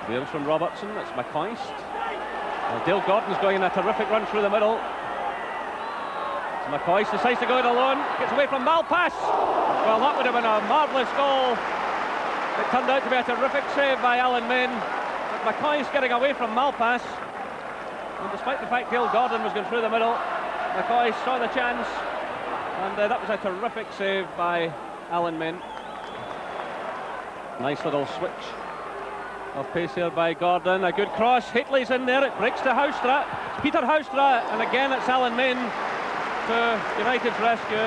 Clearance from Robertson, it's McCoist. Well, Dale Gordon's going in a terrific run through the middle. So McCoist decides to go it alone, gets away from Malpass. Well, that would have been a marvellous goal. It turned out to be a terrific save by Alan Main. But McCoist getting away from Malpass. And despite the fact Dale Gordon was going through the middle, McCoist saw the chance. And that was a terrific save by Alan Main. Nice little switch of pace here by Gordon. A good cross. Haitley's in there. It breaks to Houstra. It's Peter Houstra, and again it's Alan Main to United's rescue.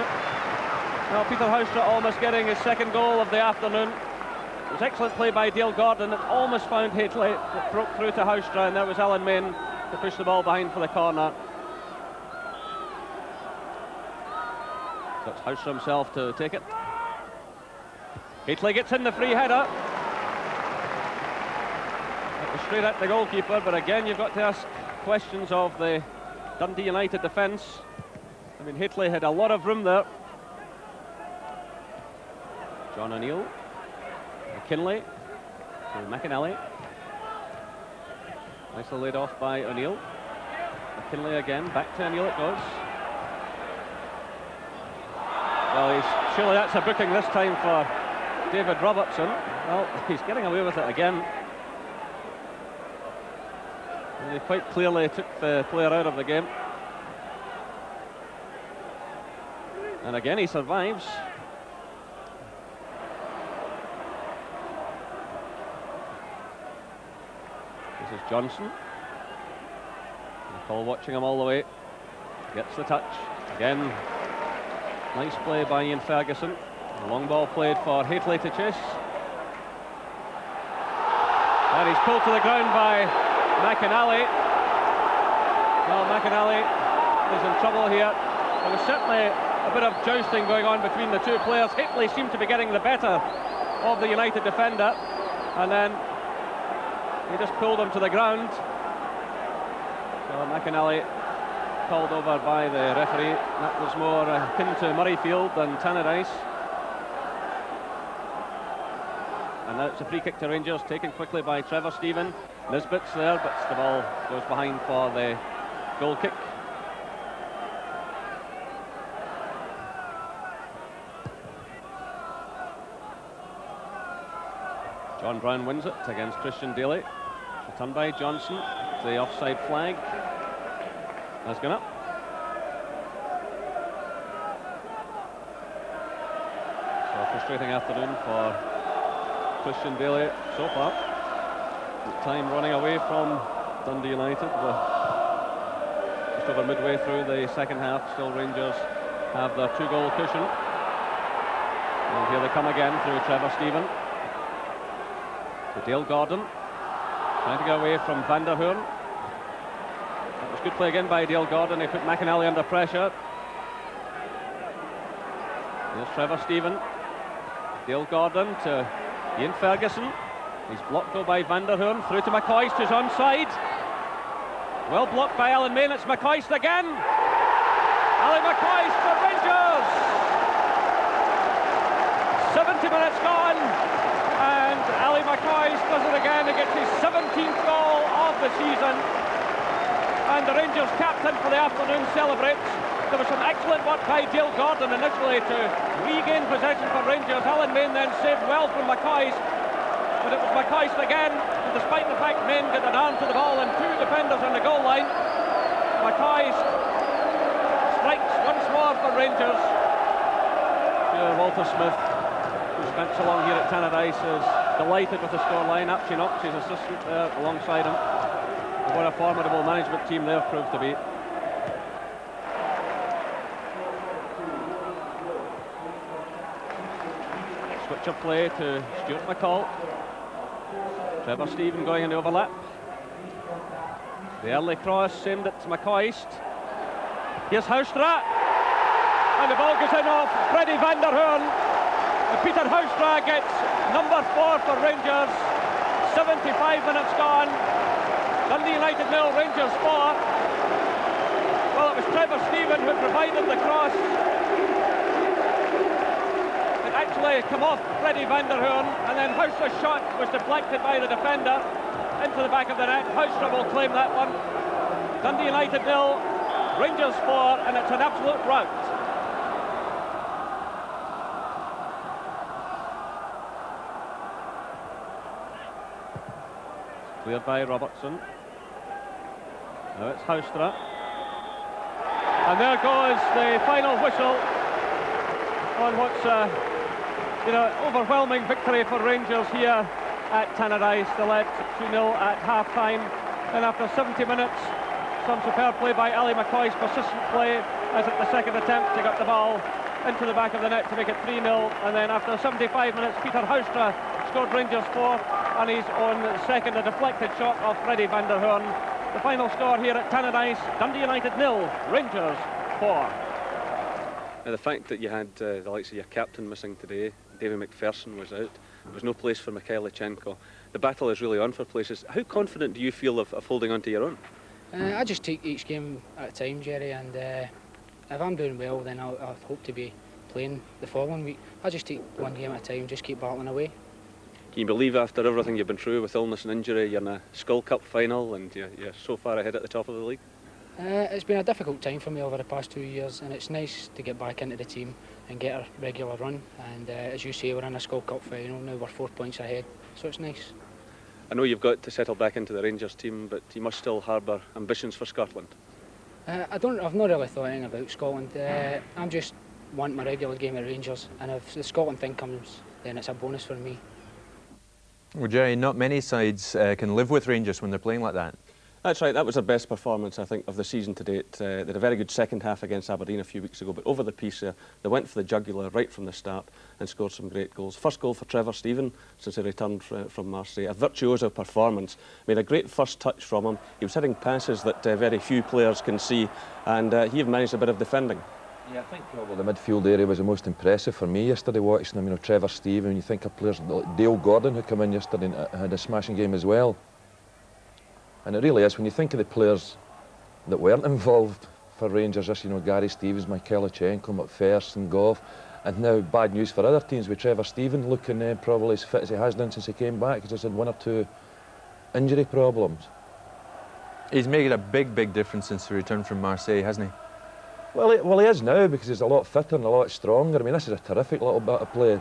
Now Peter Houstra almost getting his second goal of the afternoon. It was excellent play by Dale Gordon. It almost found Haitley. It broke through to Houstra, and there was Alan Main to push the ball behind for the corner. So it's Houstra himself to take it. Haitley gets in the free header. It was straight at the goalkeeper, but again you've got to ask questions of the Dundee United defence. I mean, Haitley had a lot of room there. John O'Neill, McKinlay to McAnally. Nicely laid off by O'Neill. McKinlay again, back to O'Neill it goes. Well, surely that's a booking this time for David Robertson. Well, he's getting away with it again. And he quite clearly took the player out of the game. And again he survives. This is Johnson. Paul watching him all the way. Gets the touch. Again, nice play by Ian Ferguson. A long ball played for Haitley to chase. And he's pulled to the ground by McAnally. Well, McAnally is in trouble here. There was certainly a bit of jousting going on between the two players. Haitley seemed to be getting the better of the United defender, and then he just pulled him to the ground. So McAnally called over by the referee. That was more akin to Murrayfield than Tannadice. And now it's a free kick to Rangers, taken quickly by Trevor Stephen. Nisbet's there, but the ball goes behind for the goal kick. John Brown wins it against Christian Daly. Returned by Johnson. The offside flag has gone up. So a frustrating afternoon for Christian Daly so far. Time running away from Dundee United. Just over midway through the second half, still Rangers have their 2-goal cushion. And here they come again through Trevor Stephen. To Dale Gordon, trying to get away from Van der Hoorn. That was good play again by Dale Gordon. He put McAnally under pressure. Here's Trevor Stephen. Dale Gordon to Ian Ferguson. He's blocked though by Van der Hoorn. Through to McCoist, who's onside. Well blocked by Alan Main. It's McCoist again. Ali McCoist for Rangers. 70 minutes gone. And Ali McCoist does it again. He gets his 17th goal of the season. And the Rangers captain for the afternoon celebrates. There was some excellent work by Dale Gordon initially to regain possession for Rangers. Alan Main then saved well from McCoist. But it was McCoist again. And despite the fact Main got an arm to the ball and 2 defenders on the goal line, McCoist strikes once more for Rangers. Here Walter Smith, who spent so long here at Tannadice, is delighted with the scoreline. Archie Knox, his assistant there alongside him. And what a formidable management team they've proved to be. Switch of play to Stuart McCall. Trevor Stephen going in the overlap. The early cross aimed at McCoist. Here's Houstra. And the ball goes in off Freddie Van der Hoorn. Peter Houstra gets number 4 for Rangers. 75 minutes gone. Dundee United 0, Rangers 4. Well, it was Trevor Stephen who provided the cross. It actually came off Freddie Van der Hoorn, and then Houstra's shot was deflected by the defender. into the back of the net. Houstra will claim that one. Dundee United 0, Rangers 4, and it's an absolute rout. Cleared by Robertson. Now it's Houstra. And there goes the final whistle on what's overwhelming victory for Rangers here at Tannadice. They led 2-0 at half-time. Then after 70 minutes, some superb play by Ali McCoy's persistent play, as at the second attempt he got the ball into the back of the net to make it 3-0. And then after 75 minutes, Peter Houstra scored Rangers 4, and he's on second, a deflected shot of Freddie van der Hoorn. The final score here at Tannadice, Dundee United 0, Rangers 4. Now, the fact that you had the likes of your captain missing today, David McPherson was out, there was no place for Mikhailichenko. The battle is really on for places. How confident do you feel of holding on to your own? I just take each game at a time, Jerry, and if I'm doing well, then I'll hope to be playing the following week. I just take one game at a time, just keep battling away. Can you believe after everything you've been through with illness and injury, you're in a Skull Cup final and you're so far ahead at the top of the league? It's been a difficult time for me over the past 2 years, and it's nice to get back into the team and get a regular run. And as you say, we're in a Skull Cup final now, we're 4 points ahead, so it's nice. I know you've got to settle back into the Rangers team, but you must still harbour ambitions for Scotland. I've not really thought anything about Scotland. I'm just wanting my regular game at Rangers, and if the Scotland thing comes, then it's a bonus for me. Well, Jerry, not many sides can live with Rangers when they're playing like that. That's right, that was their best performance, I think, of the season to date. They had a very good second half against Aberdeen a few weeks ago, but over the piece they went for the jugular right from the start and scored some great goals. First goal for Trevor Stephen since he returned from Marseille. A virtuoso performance, made a great first touch from him. He was hitting passes that very few players can see, and he managed a bit of defending. Yeah, I think probably the midfield area was the most impressive for me yesterday watching them. Trevor Stephen, when you think of players like Dale Gordon who came in yesterday and had a smashing game as well. And it really is, when you think of the players that weren't involved for Rangers, just, Gary Stevens, Mikhailichenko, McPherson, Goff, and now bad news for other teams with Trevor Stephen looking probably as fit as he has done since he came back. He's just had 1 or 2 injury problems. He's making a big difference since the return from Marseille, hasn't he? Well, he is now, because he's a lot fitter and a lot stronger. I mean, this is a terrific little bit of play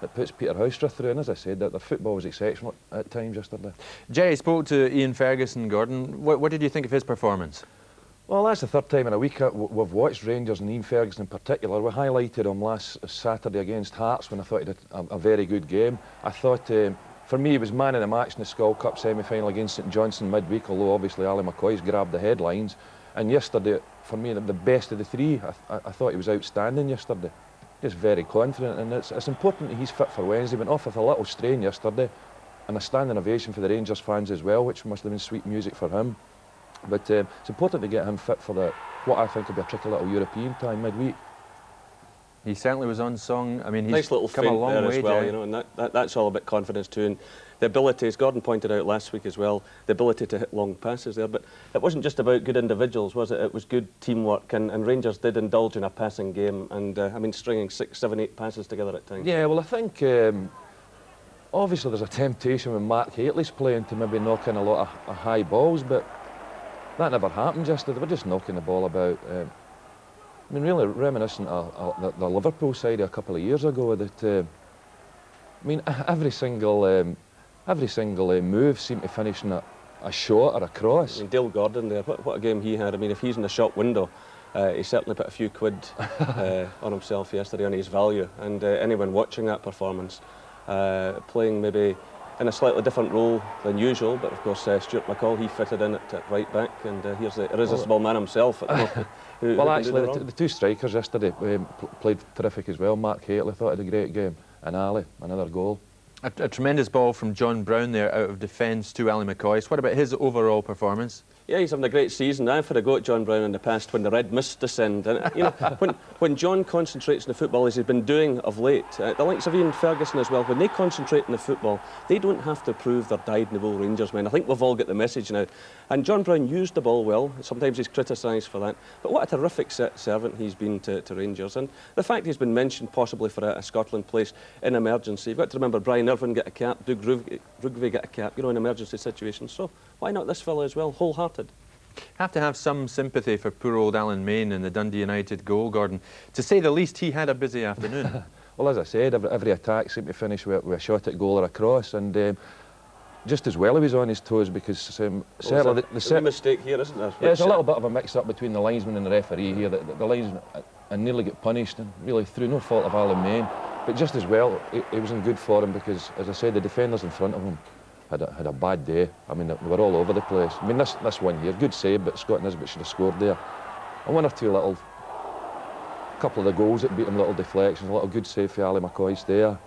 that puts Peter Houstra through, and as I said, the football was exceptional at times yesterday. Jerry spoke to Ian Ferguson, Gordon. What did you think of his performance? Well, that's the third time in a week we've watched Rangers, and Ian Ferguson in particular. We highlighted him last Saturday against Hearts when I thought he did a very good game. I thought, for me, he was man of the match in the Skull Cup semi-final against St Johnstone midweek, although obviously Ali McCoy's grabbed the headlines. And yesterday, for me, the best of the three. I thought he was outstanding yesterday. Just very confident, and it's important that he's fit for Wednesday. Went off with a little strain yesterday, and a standing ovation for the Rangers fans as well, which must have been sweet music for him. But it's important to get him fit for what I think will be a tricky little European time midweek. He certainly was on song. I mean, he's nice little come a long there way, as well, Jerry. and that's all about confidence too. And the ability, as Gordon pointed out last week as well, the ability to hit long passes there. But it wasn't just about good individuals, was it? It was good teamwork, and Rangers did indulge in a passing game, and I mean, stringing 6, 7, 8 passes together at times. Yeah, well, I think obviously there's a temptation when Mark Hateley's playing to maybe knock in a lot of high balls, but that never happened yesterday. They were just knocking the ball about. I mean, really reminiscent of the Liverpool side a couple of years ago. That I mean, every single move seemed to finish in a shot or a cross. I mean, Dale Gordon there, what a game he had. I mean, if he's in the shop window, he certainly put a few quid on himself yesterday on his value. And anyone watching that performance, playing maybe in a slightly different role than usual, but of course Stuart McCall, he fitted in at right back, and here's the irresistible man himself. Well, actually, the 2 strikers yesterday played terrific as well. Mark Hateley thought he had a great game, and Ali, another goal. A tremendous ball from John Brown there out of defence to Ali McCoy. What about his overall performance? Yeah, he's having a great season. I've had a go at John Brown in the past when the red mist descend. And when John concentrates on the football, as he's been doing of late, the likes of Ian Ferguson as well, when they concentrate on the football, they don't have to prove they're dyed-in-the-wool Rangers men. I think we've all got the message now. And John Brown used the ball well. Sometimes he's criticised for that. But what a terrific servant he's been to Rangers. And the fact he's been mentioned possibly for a Scotland place in emergency. You've got to remember Brian Irvine get a cap, do Rugby get a cap, you know, in emergency situations. So why not this fella as well, wholehearted? Have to have some sympathy for poor old Alan Main and the Dundee United goal, Gordon. To say the least, he had a busy afternoon. Well, as I said, every attack seemed to finish with a shot at goal or a cross, and just as well he was on his toes, because certainly there's a mistake here, isn't there? Yeah, there's a little bit of a mix-up between the linesman and the referee here. The linesman nearly got punished, and really through no fault of Alan Main. But just as well, he was in good form, because, as I said, the defenders in front of him had a bad day. I mean, they were all over the place. I mean, this one here, good save, but Scott Nisbet should have scored there. And one or two little, couple of the goals that beat him, little deflections, a little good save for Ali McCoist there.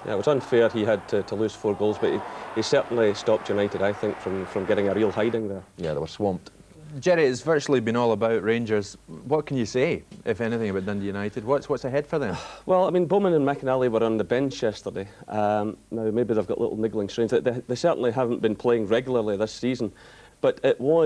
Yeah, it was unfair he had to lose 4 goals, but he certainly stopped United, I think, from getting a real hiding there. Yeah, they were swamped. Jerry, it's virtually been all about Rangers. What can you say, if anything, about Dundee United? What's ahead for them? Well, I mean, Bowman and McInally were on the bench yesterday. Now, maybe they've got little niggling strains. They certainly haven't been playing regularly this season, but it was